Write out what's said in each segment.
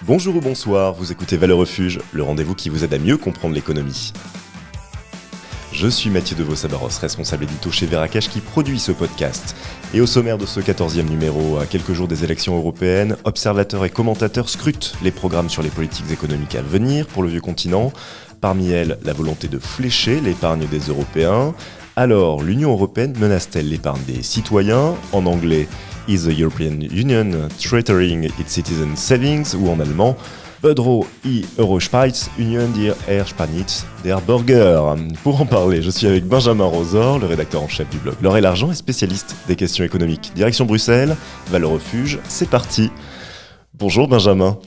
Bonjour ou bonsoir, vous écoutez Valeurs Refuge, le rendez-vous qui vous aide à mieux comprendre l'économie. Je suis Mathieu Devos-Sabaros, responsable édito chez Veracash qui produit ce podcast. Et au sommaire de ce 14e numéro, à quelques jours des élections européennes, observateurs et commentateurs scrutent les programmes sur les politiques économiques à venir pour le vieux continent. Parmi elles, la volonté de flécher l'épargne des Européens. Alors, l'Union européenne menace-t-elle l'épargne des citoyens ? En anglais, Is the European Union threatening its citizens' savings ? Ou en allemand, Euro i Eurospitz, Union dir Ersparnitz der Bürger. Pour en parler, je suis avec Benjamin Rosor, le rédacteur en chef du blog L'Or et l'Argent et spécialiste des questions économiques. Direction Bruxelles, Valeurs Refuge, c'est parti. Bonjour Benjamin.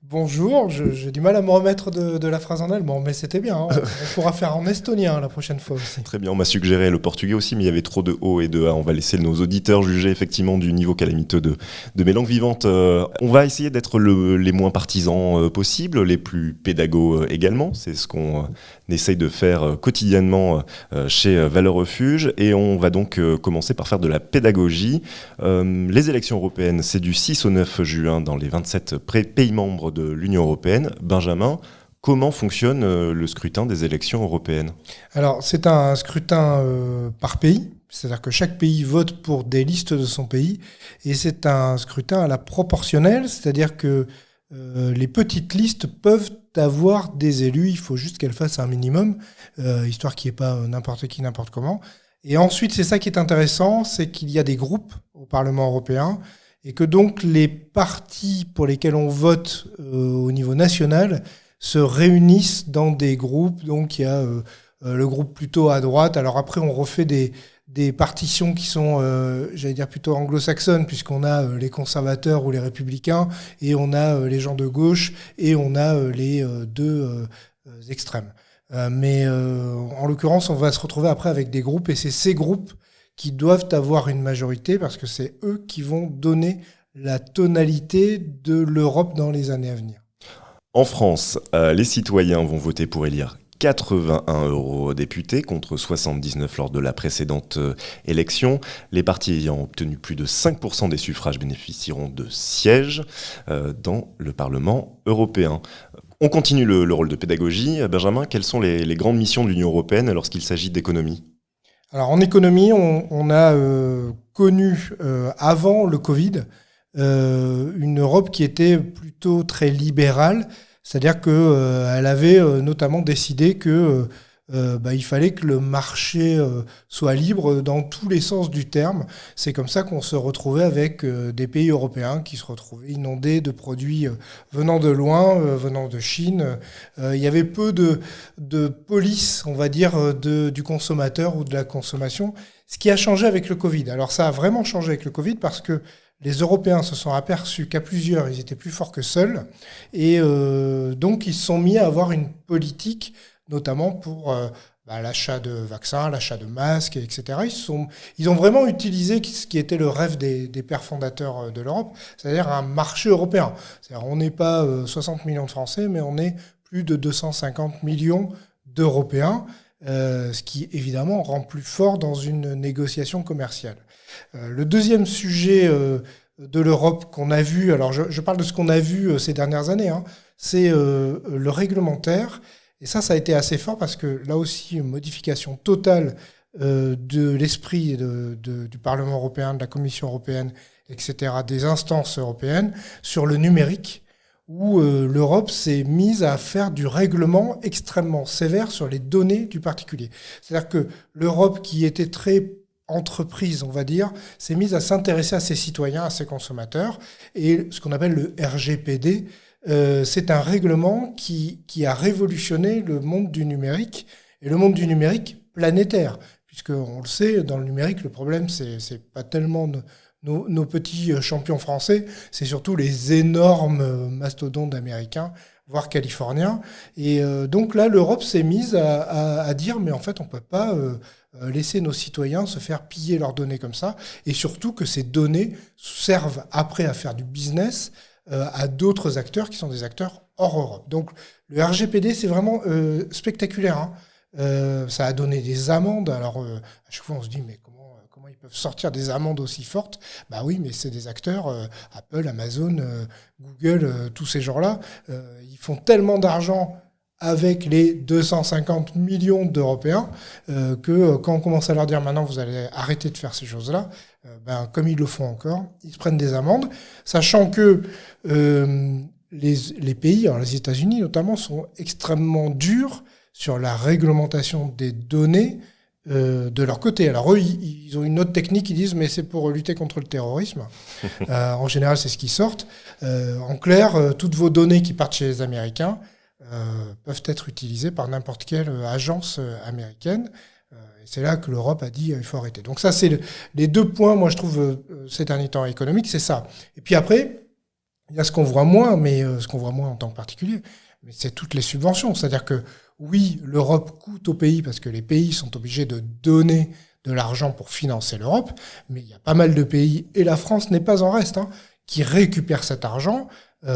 Bonjour, j'ai du mal à me remettre de la phrase en allemand, mais c'était bien. On pourra faire en estonien la prochaine fois aussi. Très bien, on m'a suggéré le portugais aussi, mais il y avait trop de O et de A. On va laisser nos auditeurs juger effectivement du niveau calamiteux de mes langues vivantes. On va essayer d'être les moins partisans possibles, les plus pédagogues également. C'est ce qu'on essaye de faire quotidiennement chez Valeurs Refuge. Et on va donc commencer par faire de la pédagogie. Les élections européennes, c'est du 6 au 9 juin dans les 27 pays membres de l'Union européenne. Benjamin, comment fonctionne le scrutin des élections européennes ? Alors, c'est un scrutin par pays, c'est-à-dire que chaque pays vote pour des listes de son pays, et c'est un scrutin à la proportionnelle, c'est-à-dire que les petites listes peuvent avoir des élus, il faut juste qu'elles fassent un minimum, histoire qu'il n'y ait pas n'importe qui, n'importe comment. Et ensuite, c'est ça qui est intéressant, c'est qu'il y a des groupes au Parlement européen, et que donc les partis pour lesquels on vote au niveau national se réunissent dans des groupes. Donc il y a le groupe plutôt à droite. Alors après, on refait des partitions qui sont, j'allais dire, plutôt anglo-saxonnes, puisqu'on a les conservateurs ou les républicains, et on a les gens de gauche, et on a les deux extrêmes. Mais en l'occurrence, on va se retrouver après avec des groupes, et c'est ces groupes qui doivent avoir une majorité, parce que c'est eux qui vont donner la tonalité de l'Europe dans les années à venir. En France, les citoyens vont voter pour élire 81 eurodéputés contre 79 lors de la précédente élection. Les partis ayant obtenu plus de 5% des suffrages bénéficieront de sièges dans le Parlement européen. On continue le rôle de pédagogie. Benjamin, quelles sont les grandes missions de l'Union européenne lorsqu'il s'agit d'économie ? Alors en économie, on a connu avant le Covid une Europe qui était plutôt très libérale, c'est-à-dire qu'elle avait notamment décidé que il fallait que le marché soit libre dans tous les sens du terme. C'est comme ça qu'on se retrouvait avec des pays européens qui se retrouvaient inondés de produits venant de loin, venant de Chine. Il y avait peu de police, on va dire, du consommateur ou de la consommation, ce qui a changé avec le Covid. Alors ça a vraiment changé avec le Covid parce que les Européens se sont aperçus qu'à plusieurs, ils étaient plus forts que seuls. Et donc, ils se sont mis à avoir une politique notamment pour l'achat de vaccins, l'achat de masques, etc. Ils ont vraiment utilisé ce qui était le rêve des pères fondateurs de l'Europe, c'est-à-dire un marché européen. C'est-à-dire on n'est pas 60 millions de Français, mais on est plus de 250 millions d'Européens, ce qui évidemment rend plus fort dans une négociation commerciale. Le deuxième sujet de l'Europe qu'on a vu, alors je parle de ce qu'on a vu ces dernières années, c'est le réglementaire. Et ça a été assez fort parce que là aussi, une modification totale de l'esprit du Parlement européen, de la Commission européenne, etc., des instances européennes sur le numérique, où l'Europe s'est mise à faire du règlement extrêmement sévère sur les données du particulier. C'est-à-dire que l'Europe, qui était très entreprise, on va dire, s'est mise à s'intéresser à ses citoyens, à ses consommateurs, et ce qu'on appelle le RGPD, c'est un règlement qui a révolutionné le monde du numérique, et le monde du numérique planétaire, puisqu'on le sait, dans le numérique, le problème, c'est pas tellement nos petits champions français, c'est surtout les énormes mastodontes américains, voire californiens. Et donc là, l'Europe s'est mise à dire, mais en fait, on peut pas laisser nos citoyens se faire piller leurs données comme ça, et surtout que ces données servent après à faire du business à d'autres acteurs qui sont des acteurs hors Europe. Donc le RGPD, c'est vraiment spectaculaire. Ça a donné des amendes. Alors à chaque fois, on se dit, mais comment comment ils peuvent sortir des amendes aussi fortes. Bah oui, mais c'est des acteurs, Apple, Amazon, Google, tous ces gens-là, ils font tellement d'argent avec les 250 millions d'Européens, que quand on commence à leur dire maintenant vous allez arrêter de faire ces choses-là, comme ils le font encore, ils se prennent des amendes, sachant que les pays, alors les États-Unis notamment, sont extrêmement durs sur la réglementation des données de leur côté. Alors eux, ils ont une autre technique, ils disent mais c'est pour lutter contre le terrorisme. En général, c'est ce qu'ils sortent. En clair, toutes vos données qui partent chez les Américains peuvent être utilisées par n'importe quelle agence américaine. Et c'est là que l'Europe a dit il faut arrêter. Donc ça, c'est les deux points, moi je trouve, ces derniers temps économiques, c'est ça. Et puis après, il y a ce qu'on voit moins, mais ce qu'on voit moins en tant que particulier, mais c'est toutes les subventions. C'est-à-dire que oui, l'Europe coûte aux pays parce que les pays sont obligés de donner de l'argent pour financer l'Europe, mais il y a pas mal de pays, et la France n'est pas en reste, qui récupèrent cet argent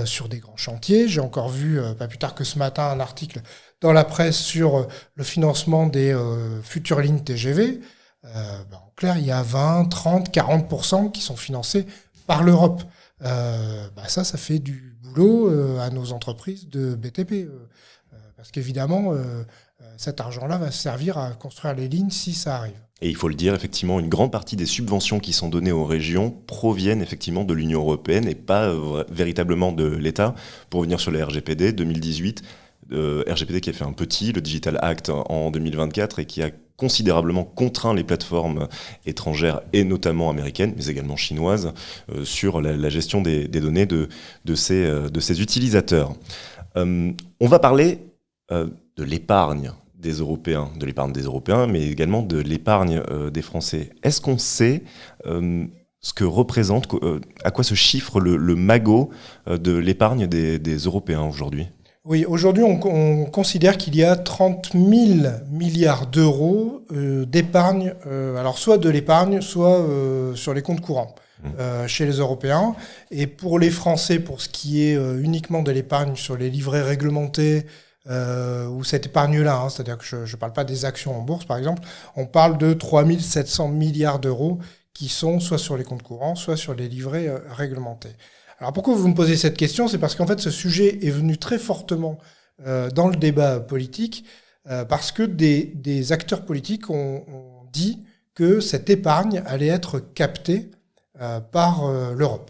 sur des grands chantiers. J'ai encore vu, pas plus tard que ce matin, un article dans la presse sur le financement des futures lignes TGV. En clair, il y a 20, 30, 40% qui sont financés par l'Europe. Ça fait du boulot à nos entreprises de BTP. Parce qu'évidemment, cet argent-là va servir à construire les lignes si ça arrive. Et il faut le dire, effectivement, une grande partie des subventions qui sont données aux régions proviennent effectivement de l'Union européenne et pas véritablement de l'État. Pour revenir sur le RGPD 2018, RGPD qui a fait un petit, le Digital Act en 2024, et qui a considérablement contraint les plateformes étrangères et notamment américaines, mais également chinoises, sur la gestion des données de ces utilisateurs. On va parler de l'épargne des Européens, mais également de l'épargne des Français. Est-ce qu'on sait ce que représente, à quoi se chiffre le magot de l'épargne des Européens aujourd'hui ? Oui, aujourd'hui, on considère qu'il y a 30 000 milliards d'euros d'épargne, alors soit de l'épargne, soit sur les comptes courants chez les Européens. Et pour les Français, pour ce qui est uniquement de l'épargne sur les livrets réglementés, ou cette épargne-là, c'est-à-dire que je ne parle pas des actions en bourse, par exemple, on parle de 3 700 milliards d'euros qui sont soit sur les comptes courants, soit sur les livrets réglementés. Alors pourquoi vous me posez cette question ? C'est parce qu'en fait, ce sujet est venu très fortement dans le débat politique, parce que des acteurs politiques ont dit que cette épargne allait être captée par l'Europe,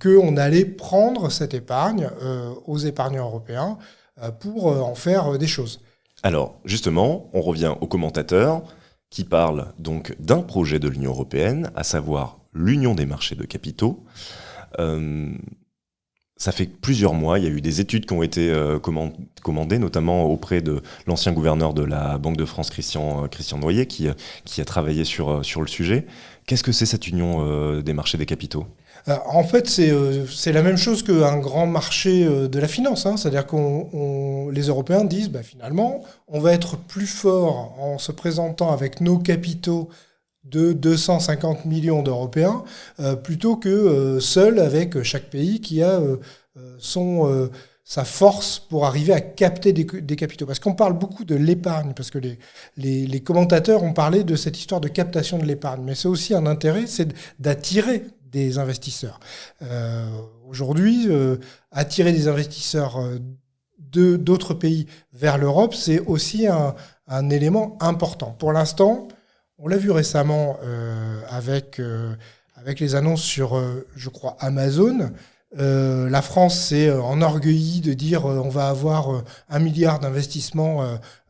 qu'on allait prendre cette épargne aux épargnants européens pour en faire des choses. Alors, justement, on revient aux commentateurs qui parlent donc d'un projet de l'Union européenne, à savoir l'Union des marchés de capitaux. Ça fait plusieurs mois, il y a eu des études qui ont été commandées, notamment auprès de l'ancien gouverneur de la Banque de France, Christian Noyer, qui a travaillé sur le sujet. Qu'est-ce que c'est cette Union des marchés des capitaux ? En fait, c'est la même chose qu'un grand marché de la finance. C'est-à-dire que les Européens disent, finalement, on va être plus fort en se présentant avec nos capitaux de 250 millions d'Européens, plutôt que seul avec chaque pays qui a sa force pour arriver à capter des capitaux. Parce qu'on parle beaucoup de l'épargne, parce que les commentateurs ont parlé de cette histoire de captation de l'épargne. Mais c'est aussi un intérêt, c'est d'attirer des investisseurs. Aujourd'hui, attirer des investisseurs d'autres pays vers l'Europe, c'est aussi un élément important. Pour l'instant, on l'a vu récemment avec les annonces sur, je crois, Amazon. La France s'est enorgueillie de dire on va avoir 1 milliard d'investissements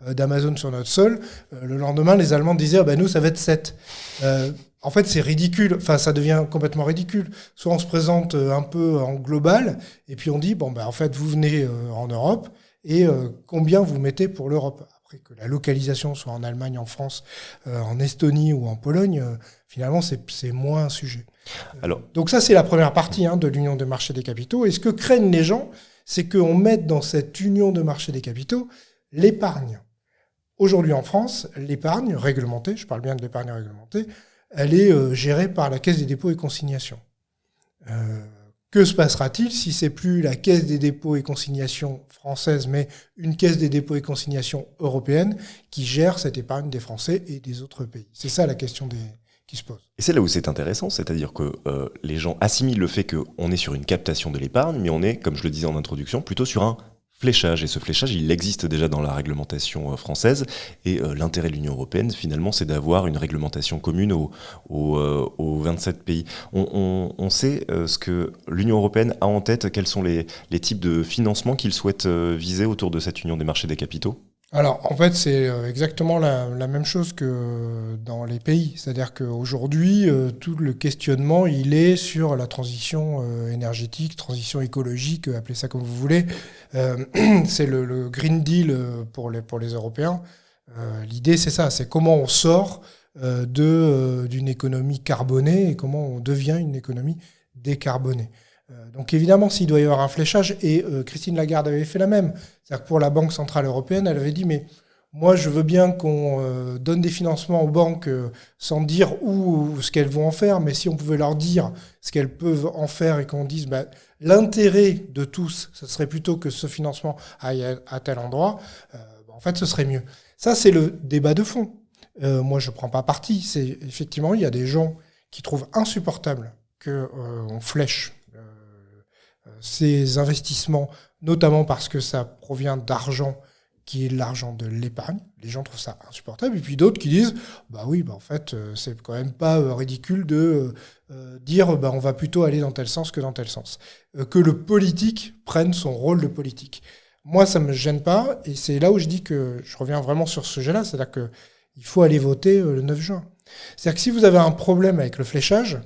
d'Amazon sur notre sol. Le lendemain, les Allemands disaient nous, ça va être 7. En fait, c'est ridicule. Enfin, ça devient complètement ridicule. Soit on se présente un peu en global, et puis on dit, en fait, vous venez en Europe, et combien vous mettez pour l'Europe ? Après, que la localisation soit en Allemagne, en France, en Estonie ou en Pologne, finalement, c'est moins un sujet. Donc ça, c'est la première partie de l'union des marchés des capitaux. Et ce que craignent les gens, c'est qu'on mette dans cette union de marché des capitaux l'épargne. Aujourd'hui, en France, l'épargne réglementée, je parle bien de l'épargne réglementée, elle est gérée par la Caisse des dépôts et consignations. Que se passera-t-il si c'est plus la Caisse des dépôts et consignations française, mais une Caisse des dépôts et consignations européenne qui gère cette épargne des Français et des autres pays ? C'est ça la question qui se pose. Et c'est là où c'est intéressant, c'est-à-dire que les gens assimilent le fait qu'on est sur une captation de l'épargne, mais on est, comme je le disais en introduction, plutôt sur un fléchage. Et ce fléchage, il existe déjà dans la réglementation française. Et l'intérêt de l'Union européenne, finalement, c'est d'avoir une réglementation commune aux 27 pays. On sait ce que l'Union européenne a en tête, quels sont les types de financement qu'il souhaite viser autour de cette union des marchés des capitaux ? Alors, en fait, c'est exactement la même chose que dans les pays. C'est-à-dire qu'aujourd'hui, tout le questionnement, il est sur la transition énergétique, transition écologique, appelez ça comme vous voulez. C'est le Green Deal pour les Européens. L'idée, c'est ça, c'est comment on sort d'une économie carbonée et comment on devient une économie décarbonée. Donc évidemment, s'il doit y avoir un fléchage, et Christine Lagarde avait fait la même, c'est-à-dire que pour la Banque Centrale Européenne, elle avait dit, mais moi je veux bien qu'on donne des financements aux banques sans dire où ce qu'elles vont en faire, mais si on pouvait leur dire ce qu'elles peuvent en faire et qu'on dise l'intérêt de tous, ce serait plutôt que ce financement aille à tel endroit, en fait ce serait mieux. Ça c'est le débat de fond. Moi je ne prends pas parti, c'est effectivement il y a des gens qui trouvent insupportable qu'on flèche ces investissements, notamment parce que ça provient d'argent qui est l'argent de l'épargne. Les gens trouvent ça insupportable. Et puis d'autres qui disent, en fait, c'est quand même pas ridicule de dire, on va plutôt aller dans tel sens que dans tel sens. Que le politique prenne son rôle de politique. Moi, ça me gêne pas. Et c'est là où je dis que je reviens vraiment sur ce sujet-là. C'est-à-dire qu'il faut aller voter le 9 juin. C'est-à-dire que si vous avez un problème avec le fléchage,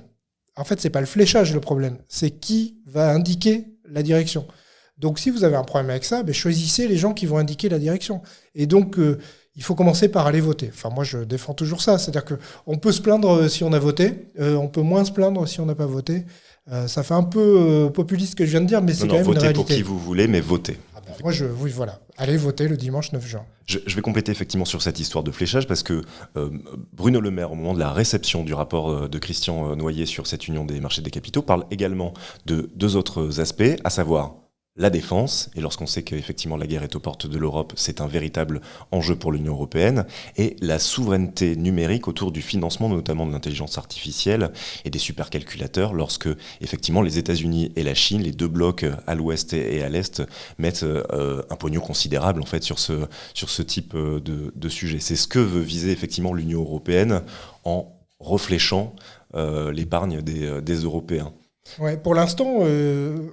en fait, c'est pas le fléchage le problème, c'est qui va indiquer la direction. Donc, si vous avez un problème avec ça, choisissez les gens qui vont indiquer la direction. Et donc, il faut commencer par aller voter. Enfin, moi, je défends toujours ça. C'est-à-dire qu'on peut se plaindre si on a voté, on peut moins se plaindre si on n'a pas voté. Ça fait un peu populiste ce que je viens de dire, mais c'est quand même une réalité. Votez pour qui vous voulez, mais votez. Oui, voilà. Allez voter le dimanche 9 juin. Je vais compléter effectivement sur cette histoire de fléchage parce que Bruno Le Maire, au moment de la réception du rapport de Christian Noyer sur cette union des marchés des capitaux, parle également de deux autres aspects, à savoir la défense, et lorsqu'on sait qu'effectivement la guerre est aux portes de l'Europe, c'est un véritable enjeu pour l'Union européenne, et la souveraineté numérique autour du financement notamment de l'intelligence artificielle et des supercalculateurs, lorsque effectivement les États-Unis et la Chine, les deux blocs à l'ouest et à l'est, mettent un pognon considérable en fait sur ce type de sujet. C'est ce que veut viser effectivement l'Union européenne en refléchant l'épargne des Européens. Ouais, pour l'instant,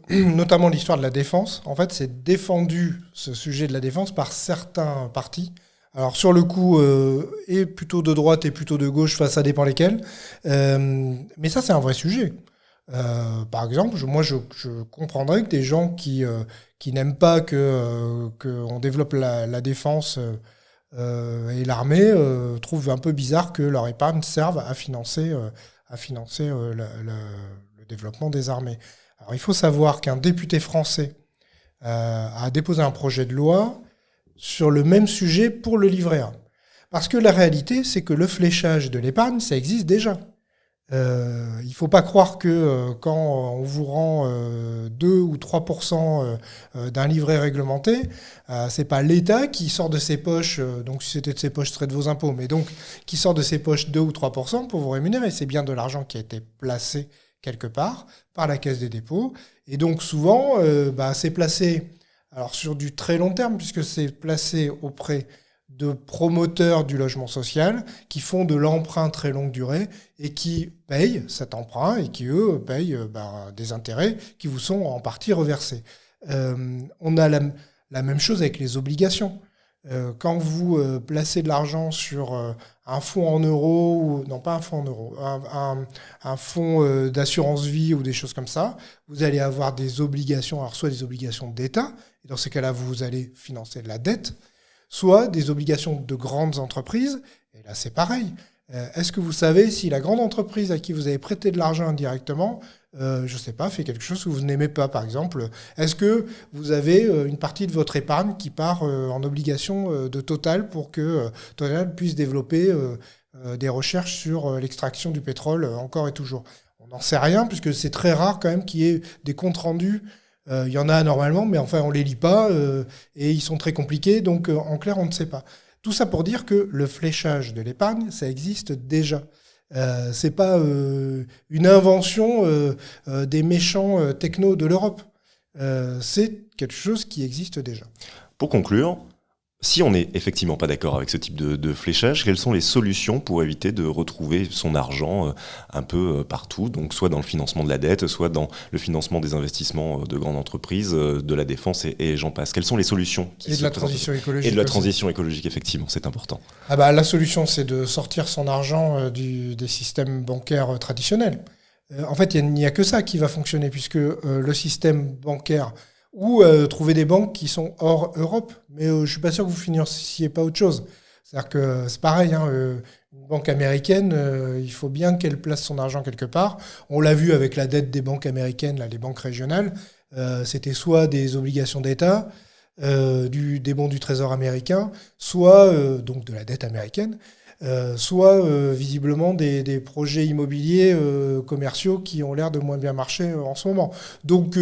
notamment l'histoire de la défense, en fait, c'est défendu, ce sujet de la défense, par certains partis. Alors, sur le coup, et plutôt de droite et plutôt de gauche, ça dépend lesquels. Mais ça, c'est un vrai sujet. Par exemple, moi, je comprendrais que des gens qui n'aiment pas qu'on développe la défense et l'armée trouvent un peu bizarre que leur épargne serve à financer le développement des armées. Alors, il faut savoir qu'un député français a déposé un projet de loi sur le même sujet pour le livret A. Parce que la réalité, c'est que le fléchage de l'épargne, ça existe déjà. Il ne faut pas croire que quand on vous rend 2 ou 3% d'un livret réglementé, c'est pas l'État qui sort de ses poches, donc si c'était de ses poches, ce serait de vos impôts, mais donc qui sort de ses poches 2 ou 3% pour vous rémunérer. C'est bien de l'argent qui a été placé quelque part par la Caisse des dépôts. Et donc souvent, c'est placé alors sur du très long terme, puisque c'est placé auprès de promoteurs du logement social qui font de l'emprunt très longue durée et qui payent cet emprunt et qui, eux, payent des intérêts qui vous sont en partie reversés. On a la même chose avec les obligations. Quand vous placez de l'argent sur un fonds en euros, ou non pas un fonds en euros, un fonds d'assurance vie ou des choses comme ça, vous allez avoir des obligations, alors soit des obligations d'État, et dans ces cas-là, vous allez financer de la dette, soit des obligations de grandes entreprises, et là c'est pareil. Est-ce que vous savez si la grande entreprise à qui vous avez prêté de l'argent indirectement, je ne sais pas, fait quelque chose que vous n'aimez pas, par exemple? Est-ce que vous avez une partie de votre épargne qui part en obligation de Total pour que Total puisse développer des recherches sur l'extraction du pétrole encore et toujours? On n'en sait rien, puisque c'est très rare quand même qu'il y ait des comptes rendus. Il y en a normalement, mais enfin on ne les lit pas et ils sont très compliqués, donc en clair on ne sait pas. Tout ça pour dire que le fléchage de l'épargne, ça existe déjà. C'est pas une invention des méchants technos de l'Europe. C'est quelque chose qui existe déjà. Pour conclure, si on n'est effectivement pas d'accord avec ce type de fléchage, quelles sont les solutions pour éviter de retrouver son argent un peu partout, donc soit dans le financement de la dette, soit dans le financement des investissements de grandes entreprises, de la défense et j'en passe. Quelles sont les solutions et de la transition écologique. Et de la transition écologique, effectivement, c'est important. La solution, c'est de sortir son argent des systèmes bancaires traditionnels. En fait, il n'y a que ça qui va fonctionner, puisque le système bancaire ou trouver des banques qui sont hors Europe. Mais je ne suis pas sûr que vous finiriez pas autre chose. C'est-à-dire que c'est pareil, une banque américaine, il faut bien qu'elle place son argent quelque part. On l'a vu avec la dette des banques américaines, là, les banques régionales. C'était soit des obligations d'État, des bons du Trésor américain, soit donc de la dette américaine, soit visiblement des projets immobiliers commerciaux qui ont l'air de moins bien marcher en ce moment. Donc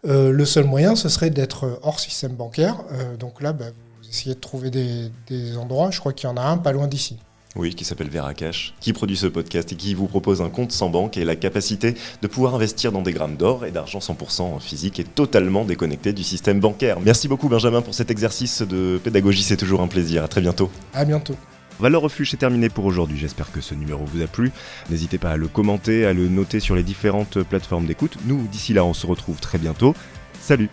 le seul moyen, ce serait d'être hors système bancaire. Donc là, vous essayez de trouver des endroits. Je crois qu'il y en a un pas loin d'ici. Oui, qui s'appelle Veracash, qui produit ce podcast et qui vous propose un compte sans banque et la capacité de pouvoir investir dans des grammes d'or et d'argent 100% physique et totalement déconnecté du système bancaire. Merci beaucoup Benjamin pour cet exercice de pédagogie, c'est toujours un plaisir. À très bientôt. À bientôt. Valeurs Refuge, c'est terminé pour aujourd'hui. J'espère que ce numéro vous a plu. N'hésitez pas à le commenter, à le noter sur les différentes plateformes d'écoute. Nous, d'ici là, on se retrouve très bientôt. Salut!